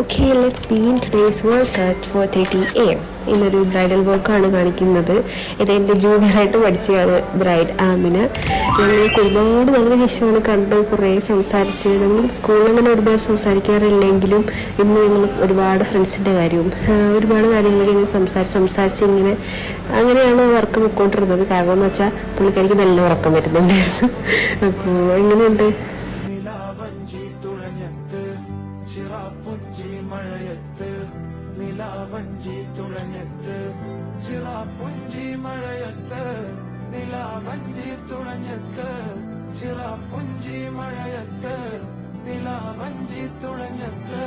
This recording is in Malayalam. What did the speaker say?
Okay let's been today's work at 4:30 AM. ഇന്നൊരു ബ്രൈഡൽ വർക്കാണ് കാണിക്കുന്നത്. ഇത് എൻ്റെ ജൂനിയറായിട്ട് പഠിച്ചതാണ് ബ്രൈഡ് ആമിന്. ഞങ്ങൾക്ക് ഒരുപാട് നല്ല വിഷയമാണ് കണ്ട് കുറേ സംസാരിച്ച്. നമ്മൾ സ്കൂളിൽ അങ്ങനെ ഒരുപാട് സംസാരിക്കാറില്ലെങ്കിലും ഇന്ന് ഞങ്ങൾ ഒരുപാട് ഫ്രണ്ട്സിൻ്റെ കാര്യവും ഒരുപാട് കാര്യങ്ങളൊക്കെ ഇങ്ങനെ സംസാരിച്ച് ഇങ്ങനെ അങ്ങനെയാണ് വർക്ക് പൊയ്ക്കൊണ്ടിരുന്നത്. കാരണം എന്ന് വെച്ചാൽ പുള്ളിക്കാരിക്ക് നല്ല ഉറക്കം വരുന്നുണ്ടായിരുന്നു. അപ്പോൾ എങ്ങനെയുണ്ട്? ചിറാപ്പുഞ്ചി മഴയത്ത് നിലാവഞ്ചി തുഴഞ്ഞത്ത് ചിറാപ്പുഞ്ചി മഴയത്ത് നിലാവഞ്ചി തുഴഞ്ഞത്ത് ചിറാപ്പുഞ്ചി മഴയത്ത് നിലാവഞ്ചി തുഴഞ്ഞത്ത്